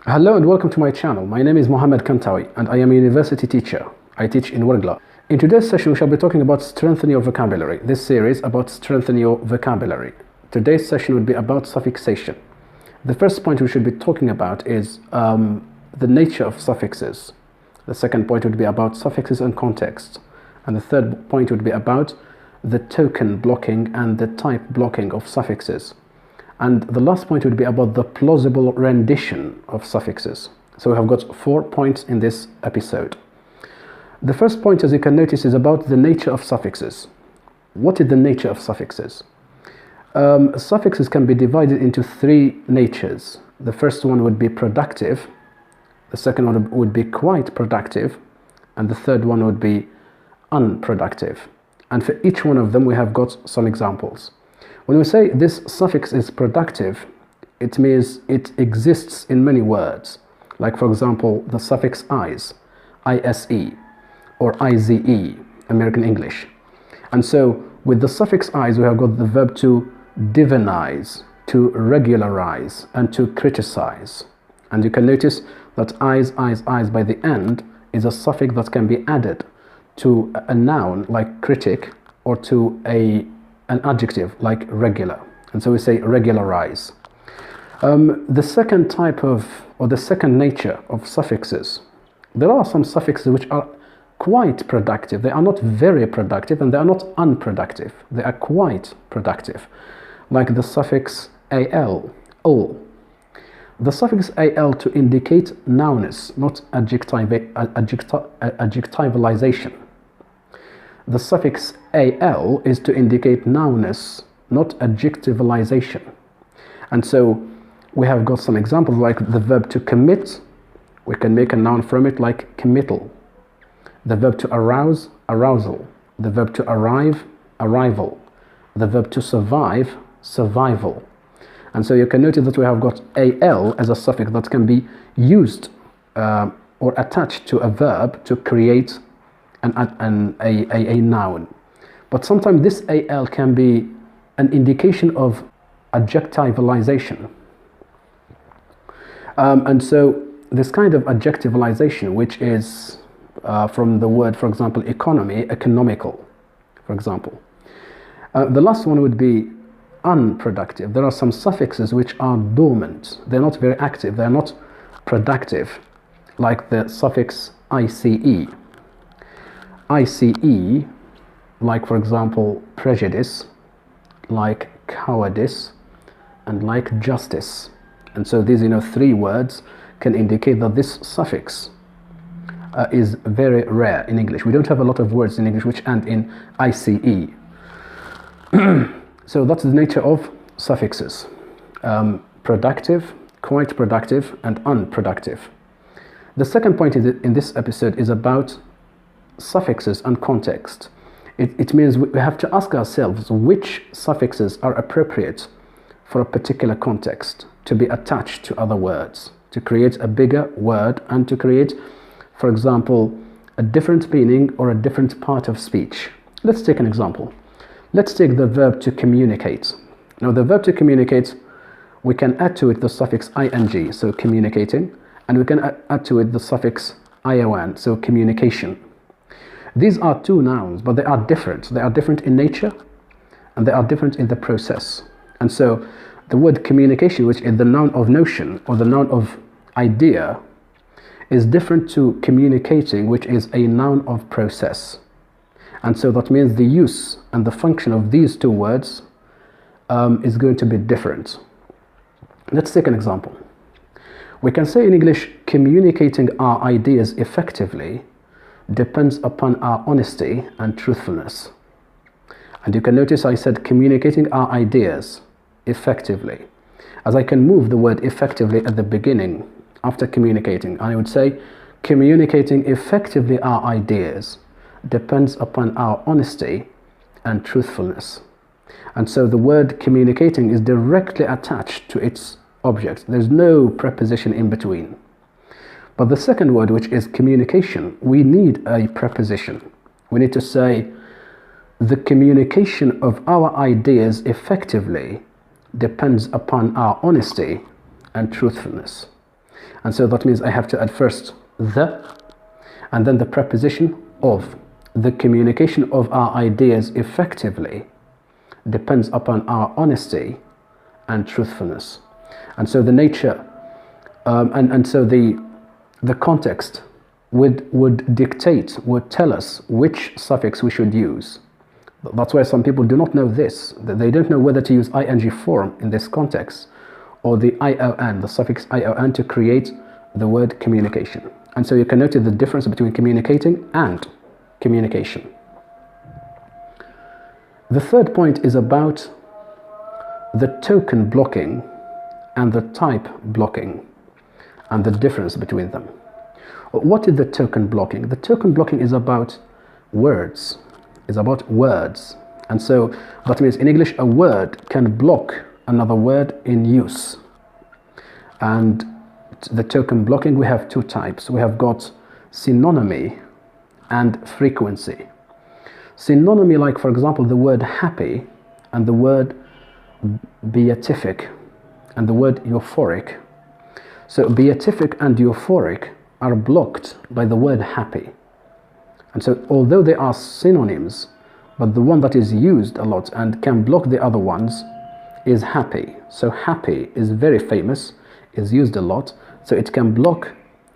Hello and welcome to my channel. My name is Mohammed Kantawi and I am a university teacher. I teach in Wargla. In today's session we shall be talking about strengthening your vocabulary. This series about strengthening your vocabulary. Today's session would be about suffixation. The first point we should be talking about is the nature of suffixes. The second point would be about suffixes and context. And the third point would be about the token blocking and the type blocking of suffixes. And the last point would be about the plausible rendition of suffixes. So we have got 4 points in this episode. The first point, as you can notice, is about the nature of suffixes. What is the nature of suffixes? Suffixes can be divided into 3 natures. The first one would be productive, the second one would be quite productive, and the third one would be unproductive. And for each one of them we have got some examples. When we say this suffix is productive, it means it exists in many words. Like, for example, the suffix "ise," I-S-E, or I-Z-E, American English. And so with the suffix "ise," we have got the verb to divinize, to regularize, and to criticize. And you can notice that "ise," by the end is a suffix that can be added to a noun like critic or to an adjective like regular, and so we say regularize. The second type of, or the second nature of suffixes, there are some suffixes which are quite productive. They are not very productive and they are not unproductive. They are quite productive, like the suffix al, ul. The suffix al to indicate nounness, not adjectivalization. The suffix al is to indicate nounness, not adjectivalization. And so we have got some examples like the verb to commit. We can make a noun from it like committal. The verb to arouse, arousal. The verb to arrive, arrival. The verb to survive, survival. And so you can notice that we have got al as a suffix that can be used or attached to a verb to create a noun. But sometimes this al can be an indication of adjectivalization. And so this kind of adjectivalization, which is from the word, for example, economy, economical, for example. The last one would be unproductive. There are some suffixes which are dormant. They're not very active. They're not productive, like the suffix ice. ICE, like, for example, prejudice, like cowardice, and like justice. And so these 3 words can indicate that this suffix is very rare in English. We don't have a lot of words in English which end in ICE. So that's the nature of suffixes. Productive, quite productive, and unproductive. The second point in this episode is about suffixes and context. It means we have to ask ourselves which suffixes are appropriate for a particular context to be attached to other words, to create a bigger word and to create, for example, a different meaning or a different part of speech. Let's take an example. Let's take the verb to communicate. Now, the verb to communicate, we can add to it the suffix ing, so communicating, and we can add to it the suffix ion, so communication. These are 2 nouns, but they are different. They are different in nature and they are different in the process. And so the word communication, which is the noun of notion or the noun of idea, is different to communicating, which is a noun of process. And so that means the use and the function of these 2 words is going to be different. Let's take an example. We can say in English, communicating our ideas effectively depends upon our honesty and truthfulness. And you can notice I said communicating our ideas effectively, as I can move the word effectively at the beginning after communicating. I would say communicating effectively our ideas depends upon our honesty and truthfulness. And so the word communicating is directly attached to its object. There's no preposition in between. But the second word, which is communication, we need a preposition. We need to say the communication of our ideas effectively depends upon our honesty and truthfulness. And so that means I have to add first the, and then the preposition of. The communication of our ideas effectively depends upon our honesty and truthfulness. And so the nature, and so the context would dictate, would tell us which suffix we should use. That's why some people do not know this. They don't know whether to use ing form in this context or the ion, the suffix ion, to create the word communication. And so you can notice the difference between communicating and communication. The third point is about the token blocking and the type blocking and the difference between them. What is the token blocking? The token blocking is about words, is about words. And so that means in English a word can block another word in use. And the token blocking, we have two types. We have got synonymy and frequency. Synonymy, like for example the word happy and the word beatific and the word euphoric. So beatific and euphoric are blocked by the word happy. And so although they are synonyms, but the one that is used a lot and can block the other ones is happy. So happy is very famous, is used a lot, so it can block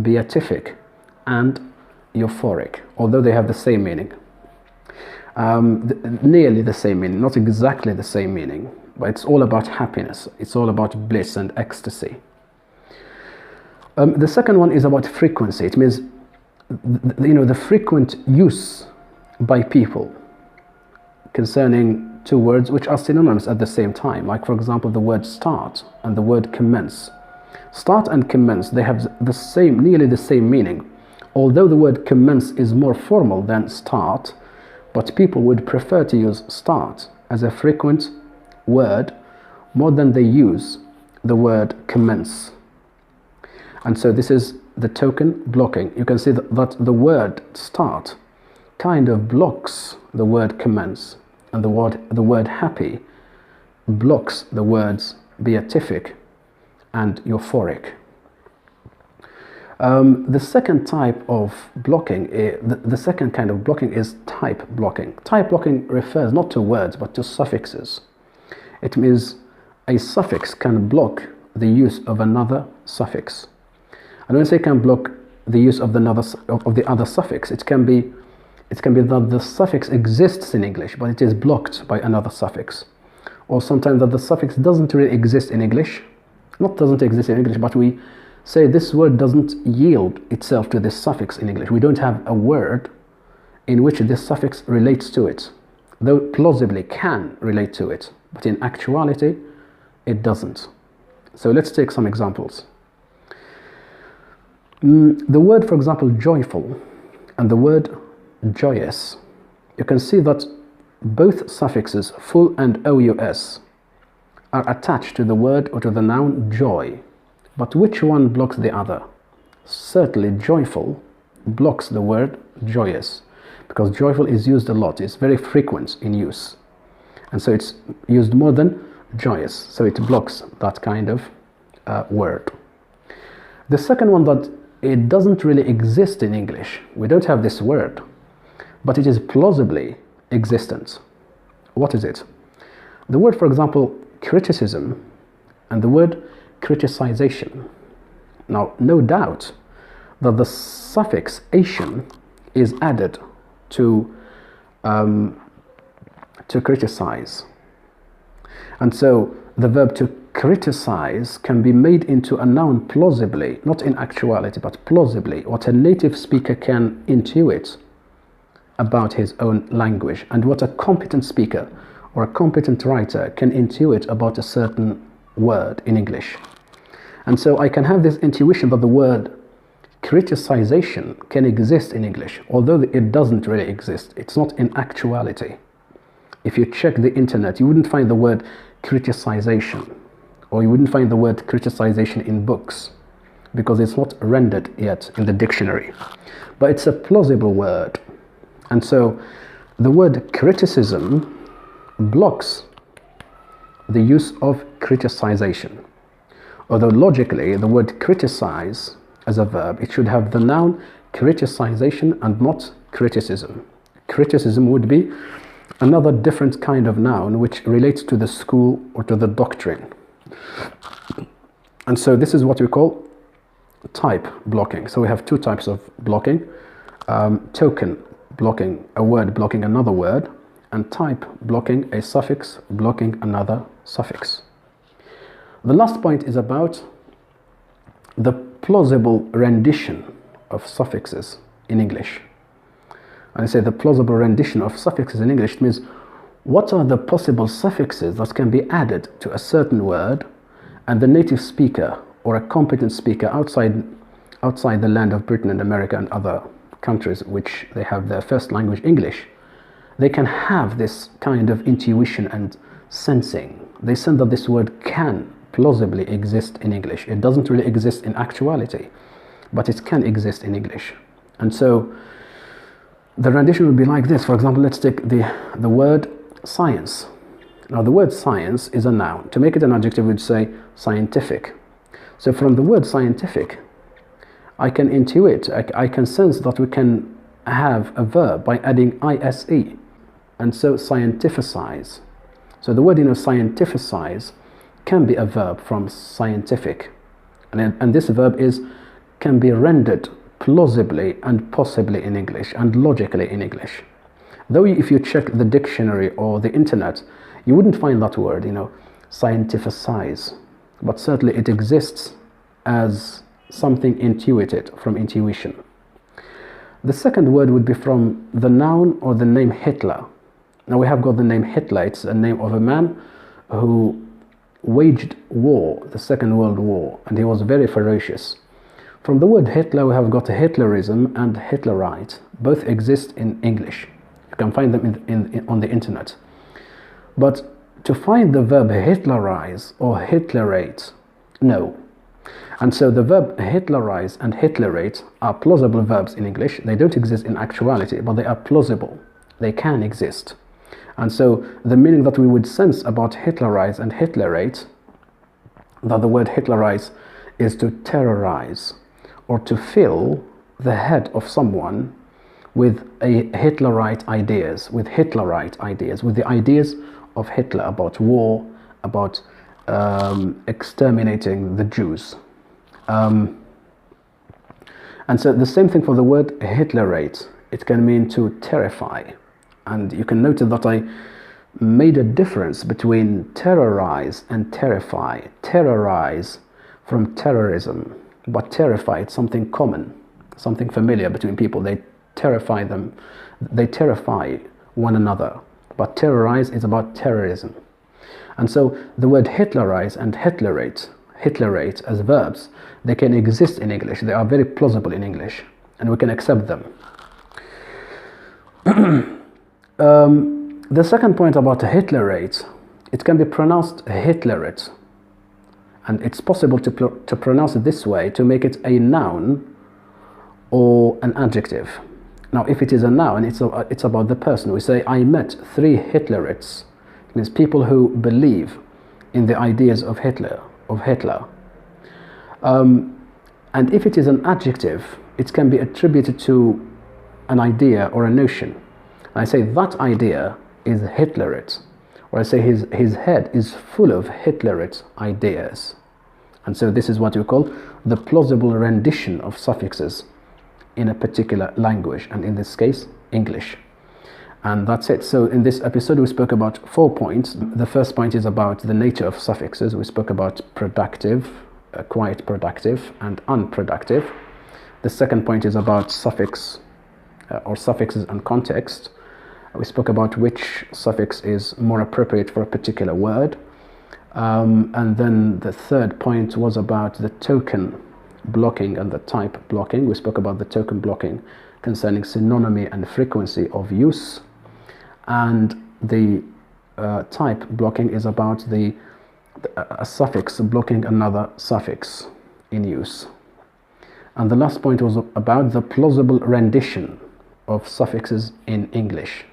beatific and euphoric, although they have the same meaning. Nearly the same meaning, not exactly the same meaning, but it's all about happiness, it's all about bliss and ecstasy. The second one is about frequency. It means the frequent use by people concerning two words which are synonymous at the same time, like for example the word start and the word commence. Start and commence, they have the same, nearly the same meaning, although the word commence is more formal than start, but people would prefer to use start as a frequent word more than they use the word commence. And so this is the token blocking. You can see that the word start kind of blocks the word commence, and the word happy blocks the words beatific and euphoric. The second type of blocking, the second kind of blocking is type blocking. Type blocking refers not to words but to suffixes. It means a suffix can block the use of another suffix. And when I say can block the use of the other suffix, it can be that the suffix exists in English, but it is blocked by another suffix. Or sometimes that the suffix doesn't really exist in English. Not doesn't exist in English, but we say this word doesn't yield itself to this suffix in English. We don't have a word in which this suffix relates to it, though plausibly can relate to it, but in actuality, it doesn't. So let's take some examples. The word, for example, joyful and the word joyous, you can see that both suffixes full and ous are attached to the word or to the noun joy. But which one blocks the other? Certainly joyful blocks the word joyous, because joyful is used a lot, it's very frequent in use. And so it's used more than joyous, so it blocks that kind of word. The second one, that it doesn't really exist in English. We don't have this word, but it is plausibly existent. What is it? The word, for example, criticism and the word criticization. Now, no doubt that the suffix ation is added to criticize. And so the verb to criticize can be made into a noun plausibly, not in actuality, but plausibly, what a native speaker can intuit about his own language, and what a competent speaker or a competent writer can intuit about a certain word in English. And so I can have this intuition that the word criticization can exist in English, although it doesn't really exist. It's not in actuality. If you check the internet, you wouldn't find the word criticization, or you wouldn't find the word criticization in books, because it's not rendered yet in the dictionary. But it's a plausible word. And so the word criticism blocks the use of criticization. Although logically, the word criticize as a verb, it should have the noun criticization and not criticism. Criticism would be another different kind of noun which relates to the school or to the doctrine. And so this is what we call type blocking. So we have two types of blocking: token blocking a word blocking another word, and type blocking a suffix blocking another suffix. The last point is about the plausible rendition of suffixes in English. And I say the plausible rendition of suffixes in English means what are the possible suffixes that can be added to a certain word, and the native speaker or a competent speaker outside the land of Britain and America and other countries which they have their first language English, they can have this kind of intuition and sensing. They sense that this word can plausibly exist in English. It doesn't really exist in actuality, but it can exist in English. And so the rendition would be like this. For example, let's take the word science. Now the word science is a noun. To make it an adjective, we'd say scientific. So from the word scientific, I can intuit, I can sense that we can have a verb by adding ise. And so scientificize. So the word, scientificize can be a verb from scientific. And this verb can be rendered plausibly and possibly in English and logically in English. Though if you check the dictionary or the internet, you wouldn't find that word, scientificize. But certainly it exists as something intuited from intuition. The second word would be from the noun or the name Hitler. Now we have got the name Hitler. It's a name of a man who waged war, the Second World War, and he was very ferocious. From the word Hitler, we have got Hitlerism and Hitlerite. Both exist in English. You can find them on the internet. But to find the verb Hitlerize or Hitlerate, no. And so the verb Hitlerize and Hitlerate are plausible verbs in English. They don't exist in actuality, but they are plausible. They can exist. And so the meaning that we would sense about Hitlerize and Hitlerate, that the word Hitlerize is to terrorize or to fill the head of someone with Hitlerite ideas, with the ideas of Hitler about war, about exterminating the Jews. And so the same thing for the word Hitlerate. It can mean to terrify. And you can notice that I made a difference between terrorize and terrify. Terrorize from terrorism, but terrify, it's something common, something familiar between people. They terrify one another. But terrorize is about terrorism. And so the word Hitlerize and Hitlerate as verbs, they can exist in English. They are very plausible in English, and we can accept them. The second point about Hitlerate, it can be pronounced Hitlerate, and it's possible to pronounce it this way, to make it a noun or an adjective. Now, if it is a noun, it's about the person. We say, I met 3 Hitlerates. It means people who believe in the ideas of Hitler. And if it is an adjective, it can be attributed to an idea or a notion. I say that idea is Hitlerate, or I say his head is full of Hitlerate ideas. And so this is what we call the plausible rendition of suffixes in a particular language, and in this case, English. And that's it. So in this episode, we spoke about 4 points. The first point is about the nature of suffixes. We spoke about productive, quite productive, and unproductive. The second point is about suffixes and context. We spoke about which suffix is more appropriate for a particular word. And then the third point was about the token blocking and the type blocking. We spoke about the token blocking concerning synonymy and frequency of use. And the type blocking is about a suffix blocking another suffix in use. And the last point was about the plausible rendition of suffixes in English.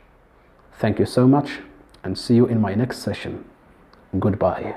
Thank you so much, and see you in my next session. Goodbye.